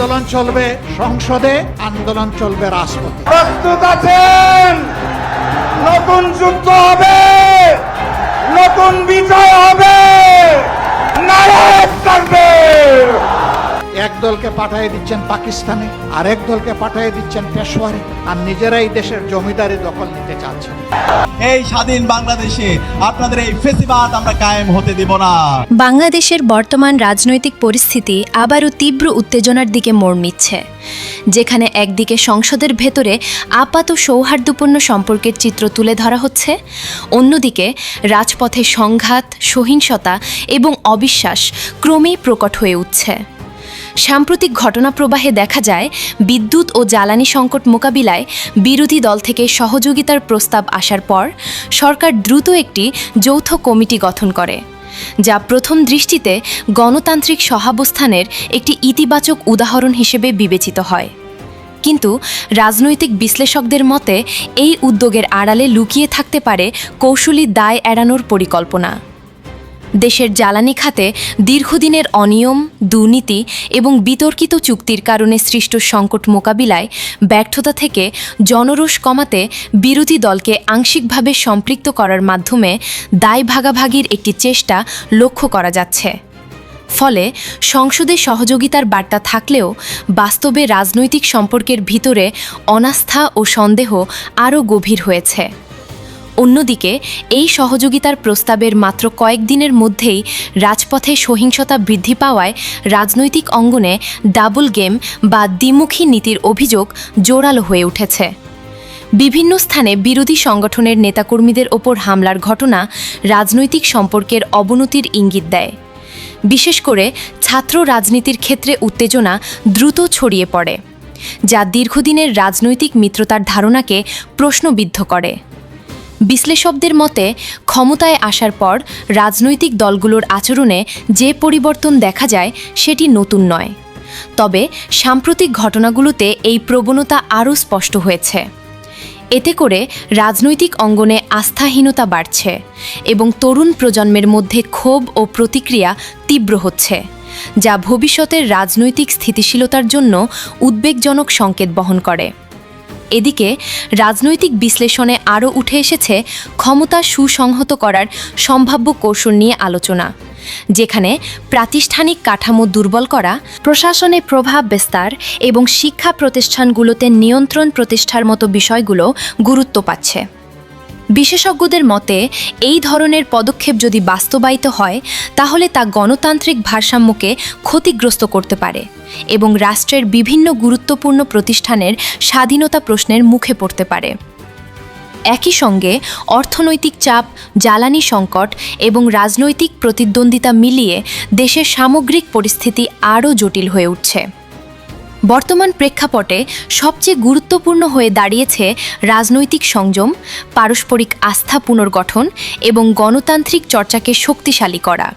আন্দোলন চলবে সংসদে, আন্দোলন চলবে রাজপথে। প্রস্তুত আছেন? নতুন যুদ্ধ হবে, নতুন বিজয় হবে। নারায়ে তাকবীর। এক দলকে পাঠিয়ে দিচ্ছেন পাকিস্তানে, আরেক দলকে পাঠিয়ে দিচ্ছেন পেশোয়ারে, আর নিজেরাই দেশের জমিদারি দখল নিতে চাচ্ছেন। এই স্বাধীন বাংলাদেশে আপনাদের এই ফেসিবাদ আমরা কায়েম হতে দেব না। বাংলাদেশের বর্তমান রাজনৈতিক পরিস্থিতি আবারও তীব্র উত্তেজনার দিকে মোড় নিচ্ছে, যেখানে একদিকে সংসদের ভেতরে আপাত সৌহার্দ্যপূর্ণ সম্পর্কের চিত্র তুলে ধরা হচ্ছে, অন্যদিকে রাজপথে সংঘাত, সহিংসতা এবং অবিশ্বাস ক্রমেই প্রকট হয়ে উঠছে। সাম্প্রতিক ঘটনাপ্রবাহে দেখা যায় বিদ্যুৎ ও জ্বালানি সংকট মোকাবিলায় বিরোধী দল থেকে সহযোগিতার প্রস্তাব আসার পর সরকার দ্রুত একটি যৌথ কমিটি গঠন করে, যা প্রথম দৃষ্টিতে গণতান্ত্রিক সহাবস্থানের একটি ইতিবাচক উদাহরণ হিসেবে বিবেচিত হয়। কিন্তু রাজনৈতিক বিশ্লেষকদের মতে এই উদ্যোগের আড়ালে লুকিয়ে থাকতে পারে কৌশলী দায় এড়ানোর পরিকল্পনা। দেশের জ্বালানি খাতে দীর্ঘদিনের অনিয়ম, দুর্নীতি এবং বিতর্কিত চুক্তির কারণে সৃষ্ট সংকট মোকাবিলায় ব্যর্থতা থেকে জনরোষ কমাতে বিরোধী দলকে আংশিকভাবে সম্পৃক্ত করার মাধ্যমে দায় ভাগাভাগির একটি চেষ্টা লক্ষ্য করা যাচ্ছে। ফলে সংসদে সহযোগিতার বার্তা থাকলেও বাস্তবে রাজনৈতিক সম্পর্কের ভিতরে অনাস্থা ও সন্দেহ আরও গভীর হয়েছে। অন্যদিকে এই সহযোগিতার প্রস্তাবের মাত্র কয়েকদিনের মধ্যেই রাজপথে সহিংসতা বৃদ্ধি পাওয়ায় রাজনৈতিক অঙ্গনে ডাবল গেম বা দ্বিমুখী নীতির অভিযোগ জোরালো হয়ে উঠেছে। বিভিন্ন স্থানে বিরোধী সংগঠনের নেতাকর্মীদের ওপর হামলার ঘটনা রাজনৈতিক সম্পর্কের অবনতির ইঙ্গিত দেয়। বিশেষ করে ছাত্র রাজনীতির ক্ষেত্রে উত্তেজনা দ্রুত ছড়িয়ে পড়ে, যা দীর্ঘদিনের রাজনৈতিক মিত্রতার ধারণাকে প্রশ্নবিদ্ধ করে। বিশ্লেষকদের মতে ক্ষমতায় আসার পর রাজনৈতিক দলগুলোর আচরণে যে পরিবর্তন দেখা যায় সেটি নতুন নয়, তবে সাম্প্রতিক ঘটনাগুলোতে এই প্রবণতা আরও স্পষ্ট হয়েছে। এতে করে রাজনৈতিক অঙ্গনে আস্থাহীনতা বাড়ছে এবং তরুণ প্রজন্মের মধ্যে ক্ষোভ ও প্রতিক্রিয়া তীব্র হচ্ছে, যা ভবিষ্যতের রাজনৈতিক স্থিতিশীলতার জন্য উদ্বেগজনক সংকেত বহন করে। এদিকে রাজনৈতিক বিশ্লেষণে আরও উঠে এসেছে ক্ষমতা সুসংহত করার সম্ভাব্য কৌশল নিয়ে আলোচনা, যেখানে প্রাতিষ্ঠানিক কাঠামো দুর্বল করা, প্রশাসনে প্রভাব বিস্তার এবং শিক্ষা প্রতিষ্ঠানগুলোতে নিয়ন্ত্রণ প্রতিষ্ঠার মতো বিষয়গুলো গুরুত্ব পাচ্ছে। বিশেষজ্ঞদের মতে এই ধরনের পদক্ষেপ যদি বাস্তবায়িত হয় তাহলে তা গণতান্ত্রিক ভারসাম্যকে ক্ষতিগ্রস্ত করতে পারে এবং রাষ্ট্রের বিভিন্ন গুরুত্বপূর্ণ প্রতিষ্ঠানের স্বাধীনতা প্রশ্নের মুখে পড়তে পারে। একই সঙ্গে অর্থনৈতিক চাপ, জ্বালানি সংকট এবং রাজনৈতিক প্রতিদ্বন্দ্বিতা মিলিয়ে দেশের সামগ্রিক পরিস্থিতি আরও জটিল হয়ে উঠছে। বর্তমান প্রেক্ষাপটে সবচেয়ে গুরুত্বপূর্ণ হয়ে দাঁড়িয়েছে রাজনৈতিক সংযম, পারস্পরিক আস্থা পুনর্গঠন এবং গণতান্ত্রিক চর্চাকে শক্তিশালী করা।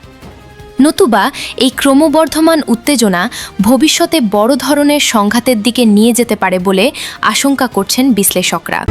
নতুবা এই ক্রমবর্ধমান উত্তেজনা ভবিষ্যতে বড় ধরনের সংঘাতের দিকে নিয়ে যেতে পারে বলে আশঙ্কা করছেন বিশ্লেষকরা।